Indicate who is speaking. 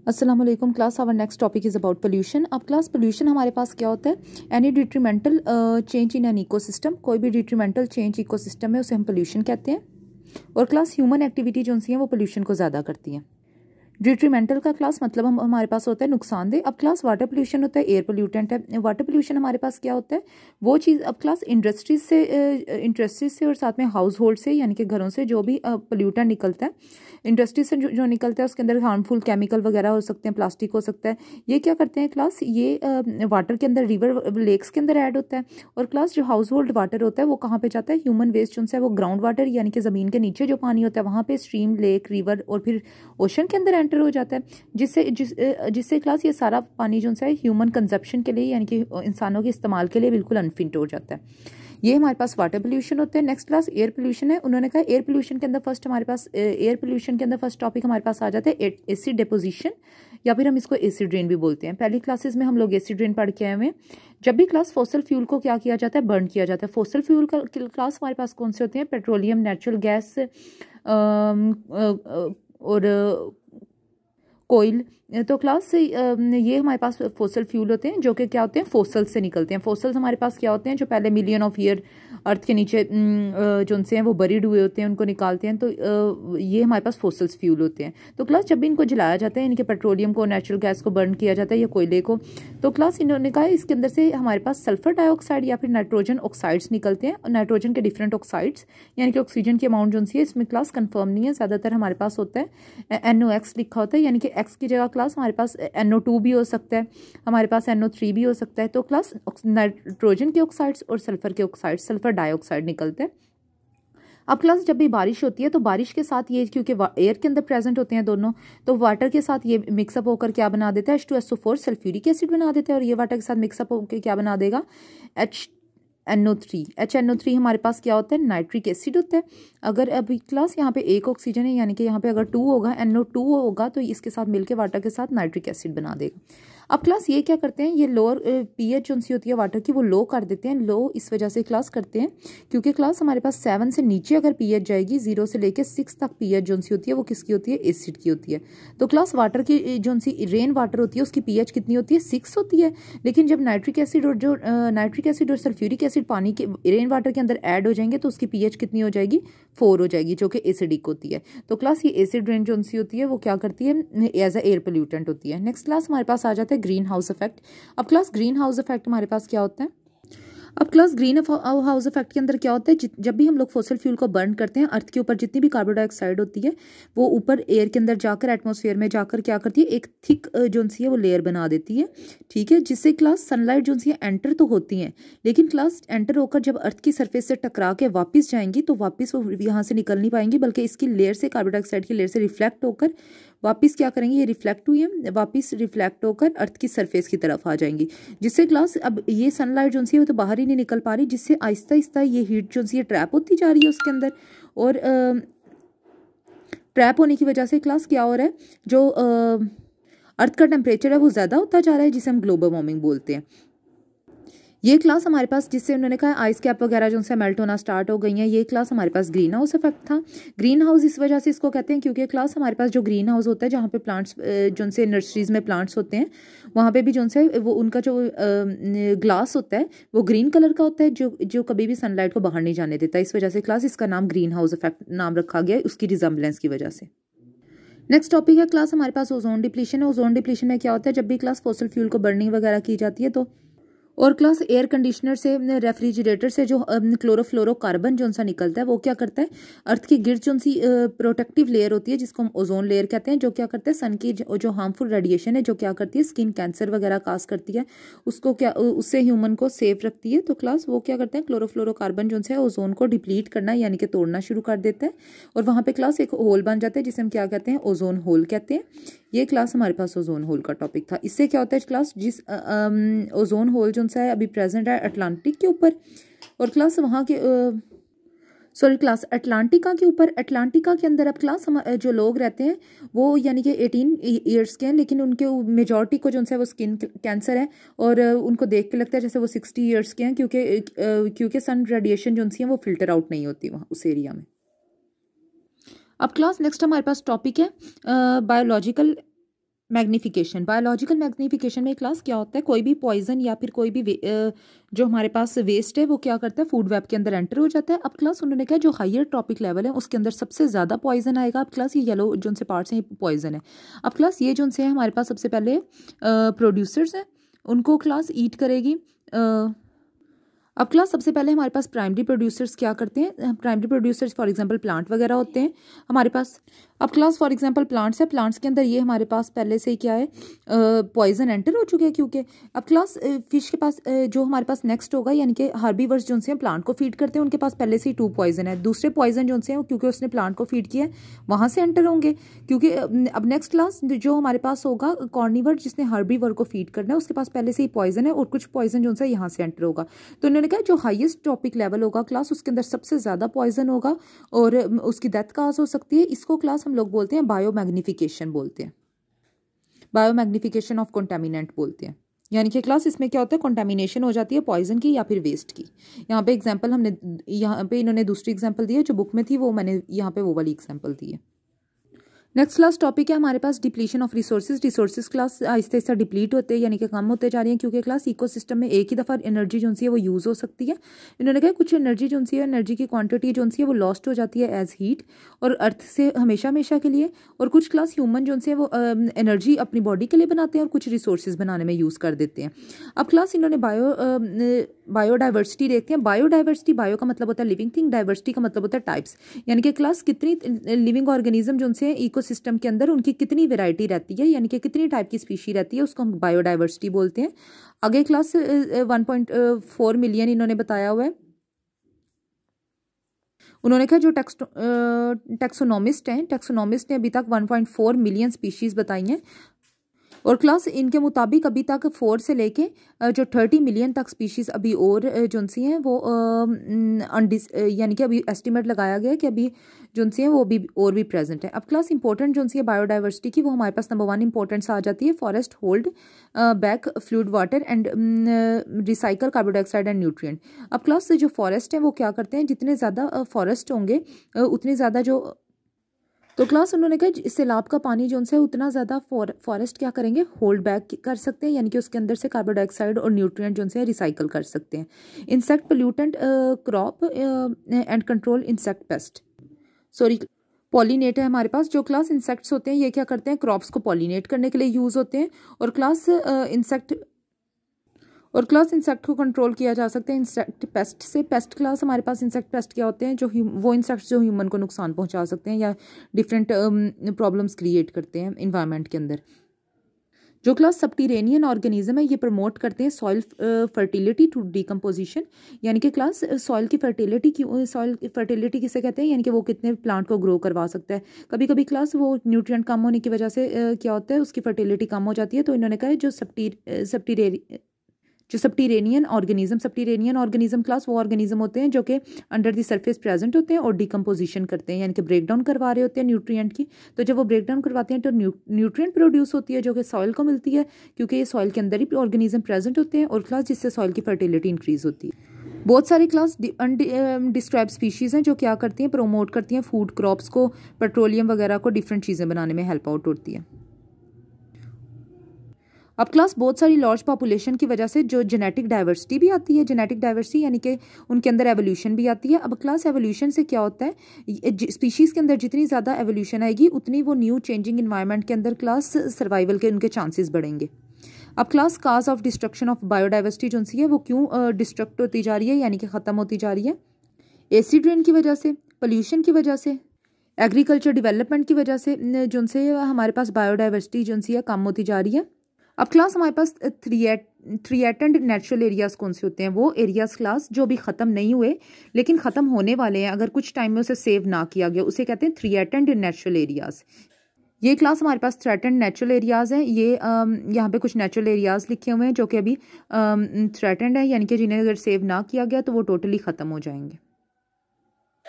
Speaker 1: अस्सलाम वालेकुम class. Our next topic is about pollution. अब क्लास पोल्यूशन हमारे पास क्या होता है? Any detrimental change in an ecosystem, कोई भी डिट्रीमेंटल चेंज इकोसिस्टम में उसे हम पोल्यूशन कहते हैं। और क्लास ह्यूमन एक्टिविटी जो हैं वो पोल्यूशन को ज़्यादा करती हैं। डिट्रीमेंटल का क्लास मतलब हमारे पास होता है नुकसानदेह। अब क्लास वाटर पोल्यूशन होता है, एयर पोल्यूटेंट है। वाटर पोल्यूशन हमारे पास क्या होता है वो चीज़। अब क्लास इंडस्ट्रीज से और साथ में हाउस होल्ड से यानी कि घरों से जो भी पोल्यूटेंट निकलता है, इंडस्ट्री से जो निकलता है उसके अंदर हार्मफुल केमिकल वगैरह हो सकते हैं, प्लास्टिक हो सकता है। ये क्या करते हैं क्लास, ये वाटर के अंदर, रिवर लेक्स के अंदर ऐड होता है। और क्लास जो हाउस होल्ड वाटर होता है वो कहाँ पे जाता है? ह्यूमन वेस्ट जो है वो ग्राउंड वाटर यानी कि ज़मीन के नीचे जो पानी होता है वहाँ पे, स्ट्रीम, लेक, रिवर और फिर ओशन के अंदर एंटर हो जाता है। जिससे क्लास ये सारा पानी जो है ह्यूमन कंजप्शन के लिए यानी कि इंसानों के इस्तेमाल के लिए बिल्कुल अनफिट हो जाता है। ये हमारे पास वाटर पोल्यूशन होते हैं। नेक्स्ट क्लास एयर पोल्यूशन है। उन्होंने कहा एयर पोल्यूशन के अंदर फर्स्ट हमारे पास एयर पोल्यूशन के अंदर फर्स्ट टॉपिक हमारे पास आ जाता है एसिड डिपोजिशन, या फिर हम इसको एसिड रेन भी बोलते हैं। पहली क्लासेस में हम लोग एसिड रेन पढ़ के आए हुए हैं। जब भी क्लास फॉसल फ्यूल को क्या किया जाता है? बर्न किया जाता है। फॉसल फ्यूल का क्लास हमारे पास कौन से होते हैं? पेट्रोलियम, नेचुरल गैस और कोयल। तो क्लास ये हमारे पास फोसल फ्यूल होते हैं जो कि क्या होते हैं? फोसल्स से निकलते हैं। फोसल्स हमारे पास क्या होते हैं? जो पहले मिलियन ऑफ ईयर अर्थ के नीचे जो उनसे हैं वो बरीड हुए होते हैं, उनको निकालते हैं। तो ये हमारे पास फोसल्स फ्यूल होते हैं। तो क्लास जब भी इनको जलाया जाता है, इनके पेट्रोलियम को, नेचुरल गैस को बर्न किया जाता है या कोयले को, तो क्लास इन्होंने कहा इसके अंदर से हमारे पास सल्फर डाइऑक्साइड या फिर नाइट्रोजन ऑक्साइड्स निकलते हैं। नाइट्रोजन के डिफरेंट ऑक्साइड्स यानी कि ऑक्सीजन की अमाउंट जो है इसमें क्लास कंफर्म नहीं है। ज़्यादातर हमारे पास होता है NOx लिखा होता है, यानी कि एक्स की जगह क्लास हमारे पास NO2 भी हो सकता है, हमारे पास NO3 भी हो सकता है। तो क्लास नाइट्रोजन के ऑक्साइड्स और सल्फर के ऑक्साइड्स, सल्फर डाइऑक्साइड निकलते हैं। अब क्लास जब भी बारिश होती है तो बारिश के साथ ये, क्योंकि एयर के अंदर प्रेजेंट होते हैं दोनों, तो वाटर के साथ ये मिक्सअप होकर क्या बना देता है? H2SO4 सल्फ्यूरिक एसिड बना देता है। और ये वाटर के साथ मिक्सअप होकर क्या बना देगा? HNO3 हमारे पास क्या होता है? नाइट्रिक एसिड होता है। अगर अभी क्लास यहाँ पे एक ऑक्सीजन है यानी कि यहाँ पे अगर 2 होगा, NO2 होगा, तो इसके साथ मिलके वाटर के साथ नाइट्रिक एसिड बना देगा। अब क्लास ये क्या करते हैं? ये लोअर pH जो सी होती है वाटर की वो लो कर देते हैं। लो इस वजह से क्लास करते हैं क्योंकि क्लास हमारे पास 7 से नीचे अगर pH जाएगी, 0 से लेकर 6 तक pH जो सी होती है वो किसकी होती है? एसिड की होती है। तो क्लास वाटर की जो सी रेन वाटर होती है उसकी pH कितनी होती है? 6 होती है। लेकिन जब नाइट्रिक एसिड और सल्फ्यूरिक एसिड पानी के रेन वाटर के अंदर ऐड हो जाएंगे तो उसकी pH कितनी हो जाएगी? 4 हो जाएगी, जो कि एसिडिक होती है। तो क्लास ये एसिड रेन जो सी होती है वो क्या करती है? एज अ एयर पोल्यूटेंट होती है। नेक्स्ट क्लास हमारे पास आ जाता है ग्रीन हाउस इफेक्ट। अब क्लास ग्रीन हाउस इफेक्ट हमारे पास क्या होता है? अब क्लास ग्रीन हाउस इफेक्ट के अंदर क्या होता है? जब भी हम लोग फॉसिल फ्यूल को बर्न करते हैं, अर्थ के ऊपर जितनी भी कार्बन डाइऑक्साइड होती है वो ऊपर एयर के अंदर जाकर, एटमॉस्फेयर में जाकर क्या करती है? एक थिक जो सी है वो लेयर बना देती है, ठीक है, जिससे क्लास सनलाइट जो सी है एंटर तो होती है, लेकिन क्लास एंटर होकर जब अर्थ की सरफेस से टकरा के वापस जाएंगी तो वापस वो यहाँ से निकल नहीं पाएंगी, बल्कि इसकी लेयर से, कार्बन डाइऑक्साइड की लेयर से रिफ्लेक्ट होकर वापस क्या करेंगे? ये रिफ्लेक्ट हुई है, वापस रिफ्लेक्ट होकर अर्थ की सरफेस की तरफ आ जाएंगी, जिससे क्लास अब ये सनलाइट जो सी है वो तो बाहर ही नहीं निकल पा रही, जिससे आहिस्ता आहिस्ता ये हीट जो सी है ट्रैप होती जा रही है उसके अंदर। और ट्रैप होने की वजह से क्लास क्या हो रहा है? जो अर्थ का टेम्परेचर है वो ज़्यादा होता जा रहा है, जिसे हम ग्लोबल वार्मिंग बोलते हैं। ये क्लास हमारे पास, जिससे उन्होंने कहा आइस कैप वगैरह जो उनसे मेल्ट होना स्टार्ट हो गई हैं, ये क्लास हमारे पास ग्रीन हाउस इफेक्ट था। ग्रीन हाउस इस वजह से इसको कहते हैं क्योंकि क्लास हमारे पास जो ग्रीन हाउस होता है जहाँ पे प्लांट्स जो उनसे नर्सरीज में प्लांट्स होते हैं वहाँ पे भी जो उनसे वो उनका जो ग्लास होता है वो ग्रीन कलर का होता है, जो कभी भी सनलाइट को बाहर नहीं जाने देता। इस वजह से क्लास इसका नाम ग्रीन हाउस इफेक्ट नाम रखा गया है, उसकी रिजम्बलेंस की वजह से। नेक्स्ट टॉपिक है क्लास हमारे पास ओजोन डिप्लीशन है। ओजोन डिप्लीशन में क्या होता है? जब भी क्लास फॉसिल फ्यूल को बर्निंग वगैरह की जाती है तो, और क्लास एयर कंडीशनर से, रेफ्रिजरेटर से जो क्लोरोफ्लोरोकार्बन जो सा निकलता है वो क्या करता है? अर्थ की गिर्द जो सी प्रोटेक्टिव लेयर होती है जिसको हम ओजोन लेयर कहते हैं, जो क्या करते हैं? सन की जो हार्मफुल रेडिएशन है जो क्या करती है? स्किन कैंसर वगैरह काज करती है, उसको क्या, उससे ह्यूमन को सेफ रखती है। तो क्लास वो क्या करते हैं? क्लोरोफ्लोरोकार्बन जो है ओजोन को डिप्लीट करना यानी कि तोड़ना शुरू कर देता है, और वहाँ पे क्लास एक होल बन जाता है जिसे हम क्या कहते हैं? ओजोन होल कहते हैं। ये क्लास हमारे पास ओजोन होल का टॉपिक था। इससे क्या होता है क्लास? जिस ओजोन होल जो है अभी प्रेजेंट है अटलांटिक के ऊपर, और क्लास वहाँ के क्लास अटलांटिका के ऊपर, अटलांटिका के अंदर अब क्लास हम जो लोग रहते हैं वो यानी कि 18 ईयर्स के हैं, लेकिन उनके मेजॉरिटी को जो है वो स्किन कैंसर है, और उनको देख के लगता है जैसे वो 60 ईयर्स के हैं, क्योंकि सन रेडिएशन जो है वो फिल्टर आउट नहीं होती वहाँ उस एरिया में। अब क्लास नेक्स्ट हमारे पास टॉपिक है बायोलॉजिकल मैग्नीफिकेशन, बायोलॉजिकल मैग्नीफिकेशन में क्लास क्या होता है, कोई भी पॉइजन या फिर कोई भी जो हमारे पास वेस्ट है वो क्या करता है, फूड वेब के अंदर एंटर हो जाता है। अब क्लास उन्होंने कहा जो हायर ट्रॉपिक लेवल है उसके अंदर सबसे ज़्यादा पॉइजन आएगा। अब क्लास ये येलो जो से पार्ट्स हैं ये पॉइजन है। अब क्लास ये जो से है हमारे पास सबसे पहले प्रोड्यूसर्स हैं, उनको क्लास ईट करेगी। अब क्लास सबसे पहले हमारे पास प्राइमरी प्रोड्यूसर्स क्या करते हैं, primary producers for example plant वगैरह होते हैं हमारे पास। अब क्लास फॉर एग्जांपल प्लांट्स है, प्लांट्स के अंदर ये हमारे पास पहले से ही क्या है, पॉइजन एंटर हो चुके हैं क्योंकि। अब क्लास फिश के पास जो हमारे पास नेक्स्ट होगा, यानी कि हार्बीवर्स जो हैं प्लांट को फीड करते हैं, उनके पास पहले से ही 2 पॉइजन है। दूसरे पॉइजन जो हैं क्योंकि उसने प्लांट को फीड किया है वहाँ से एंटर होंगे, क्योंकि अब नेक्स्ट क्लास जो हमारे पास होगा कॉर्निवर जिसने हार्बीवर को फीड करना है उसके पास पहले से ही पॉइजन है और कुछ पॉइजन जो है यहाँ से एंटर होगा। तो उन्होंने कहा जो हाईएस्ट टॉपिक लेवल होगा क्लास उसके अंदर सबसे ज़्यादा पॉइजन होगा और उसकी डेथ काज हो सकती है। इसको क्लास हम लोग बोलते हैं बायोमैग्निफिकेशन बोलते हैं, बायोमैग्निफिकेशन ऑफ कंटामिनेंट बोलते हैं। यानी कि क्लास इसमें क्या होता है, कंटामिनेशन हो जाती है पॉइजन की या फिर वेस्ट की। यहाँ पे एग्जांपल हमने, यहाँ पे इन्होंने दूसरी एग्जांपल दी है जो बुक में थी, वो मैंने यहाँ पे वो वाली एग्जांपल दी है। नेक्स्ट क्लास टॉपिक है हमारे पास डिप्लीशन ऑफ रिसोर्सेज क्लास आहिस्ते आहिस्ते डिप्लीट होते हैं यानी कि कम होते जा रही हैं, क्योंकि क्लास इकोसिस्टम में एक ही दफ़ा एनर्जी जो है वो यूज़ हो सकती है। इन्होंने कहा कुछ एनर्जी जो है, एनर्जी की क्वांटिटी जो है वो लॉस्ट हो जाती है एज हीट और अर्थ से हमेशा हमेशा के लिए, और कुछ क्लास ह्यूमन जो है वो एनर्जी अपनी बॉडी के लिए बनाते हैं और कुछ रिसोर्सेज बनाने में यूज़ कर देते हैं। अब क्लास इन्होंने बायोडाइवर्सिटी देखते हैं। बायोडाइवर्सिटी, बायो का मतलब होता है लिविंग थिंग, डाइवर्सिटी का मतलब होता है टाइप्स, यानी कि क्लास कितनी लिविंग ऑर्गेनिज्म जो है इकोसिस्टम के अंदर उनकी कितनी वैरायटी रहती है, यानी कि कितनी टाइप की स्पीशी रहती है, उसको हम बायोडाइवर्सिटी बोलते हैं। आगे क्लास 1.4 मिलियन इन्होंने बताया हुआ है। उन्होंने कहा जो टैक्सोनॉमिस्ट ने अभी तक 1.4 मिलियन स्पीशीज बताई हैं और क्लास इनके मुताबिक अभी तक 4 से लेके जो 30 मिलियन तक स्पीशीज़ अभी और जो सी हैं वो यानी कि अभी एस्टिमेट लगाया गया कि अभी जो सी हैं वो भी और भी प्रेजेंट है। अब क्लास इंपॉर्टेंट जो सी है बायोडाइवर्सिटी की, वो हमारे पास नंबर 1 इंपॉर्टेंस आ जाती है, forest hold back fluid water and recycle carbon dioxide and nutrient. अब क्लास जो फॉरेस्ट है वो क्या करते हैं, जितने ज़्यादा फॉरेस्ट होंगे उतनी ज़्यादा जो, तो क्लास उन्होंने कहा सैलाब का पानी जो है उतना ज़्यादा फॉरेस्ट क्या करेंगे, होल्ड बैक कर सकते हैं, यानी कि उसके अंदर से कार्बन डाइऑक्साइड और न्यूट्रिएंट जो है रिसाइकल कर सकते हैं। Insect pollutant crop and control insect pest, sorry pollinate है हमारे पास। जो क्लास इंसेक्ट्स होते हैं ये क्या करते हैं, क्रॉप्स को पॉलिनेट करने के लिए यूज़ होते हैं और क्लास इंसेक्ट को कंट्रोल किया जा सकता है इंसेक्ट पेस्ट से। पेस्ट क्लास हमारे पास इंसेक्ट पेस्ट क्या होते हैं, जो वो इंसेक्ट्स जो ह्यूमन को नुकसान पहुंचा सकते हैं या डिफरेंट प्रॉब्लम्स क्रिएट करते हैं इन्वायरमेंट के अंदर। जो क्लास सबटीरेनियन ऑर्गेनिज्म है ये प्रमोट करते हैं सॉइल फर्टिलिटी टू डिकम्पोजिशन, यानी कि क्लास सॉइल की फर्टिलिटी किसे कहते हैं, यानी कि वो कितने प्लांट को ग्रो करवा सकता है। कभी कभी क्लास वो न्यूट्रिएंट कम होने की वजह से क्या होता है, उसकी फर्टिलिटी कम हो जाती है। तो इन्होंने कहा है जो सबटीरेनियन ऑर्गेनिज्म क्लास वो ऑर्गेनिज्म होते हैं जो कि अंडर द सरफेस प्रेजेंट होते हैं और डिकम्पोजिशन करते हैं, यानी कि ब्रेक डाउन करवा रहे होते हैं न्यूट्रिएंट की। तो जब वो ब्रेक डाउन करवाते हैं तो न्यूट्रिएंट प्रोड्यूस होती है जो कि सॉइल को मिलती है, क्योंकि ये सॉइल के अंदर ही ऑर्गेनिज्म प्रेजेंट होते हैं और क्लास जिससे सॉइल की फर्टिलिटी इंक्रीज होती है। बहुत सारी क्लास अनडिस्क्राइब स्पीशीज़ हैं जो क्या करती हैं, प्रोमोट करती हैं फूड क्रॉप्स को, पेट्रोलियम वगैरह को, डिफरेंट चीज़ें बनाने में हेल्प आउट होती है। अब क्लास बहुत सारी लार्ज पॉपुलेशन की वजह से जो जेनेटिक डाइवर्सिटी भी आती है, जेनेटिक डाइवर्सिटी यानी कि उनके अंदर एवोल्यूशन भी आती है। अब क्लास एवोल्यूशन से क्या होता है, स्पीशीज़ के अंदर जितनी ज़्यादा एवोल्यूशन आएगी उतनी वो न्यू चेंजिंग इन्वायरमेंट के अंदर क्लास सर्वाइवल के उनके चांसेस बढ़ेंगे। अब class cause of destruction of biodiversity जो सी है वो क्यों डिस्ट्रक्ट होती जा रही है, यानी कि ख़त्म होती जा रही है, एसिड रेन की वजह से, पोल्यूशन की वजह से, एग्रीकल्चर डेवलपमेंट की वजह से जो से हमारे पास बायोडाइवर्सिटी जो सी है कम होती जा रही है। अब क्लास हमारे पास थ्रिएटेंड नेचुरल एरियाज कौन से होते हैं, वो एरियाज क्लास जो भी ख़त्म नहीं हुए लेकिन ख़त्म होने वाले हैं, अगर कुछ टाइम में उसे सेव ना किया गया उसे कहते हैं थ्रिएटेंड नेचुरल एरियाज। ये क्लास हमारे पास थ्रेटेंड नेचुरल एरियाज हैं। ये यहाँ पे कुछ नेचुरल एरियाज लिखे हुए हैं जो कि अभी थ्रेटेंड है, यानी कि जिन्हें अगर सेव ना किया गया तो वो टोटली ख़त्म हो जाएंगे।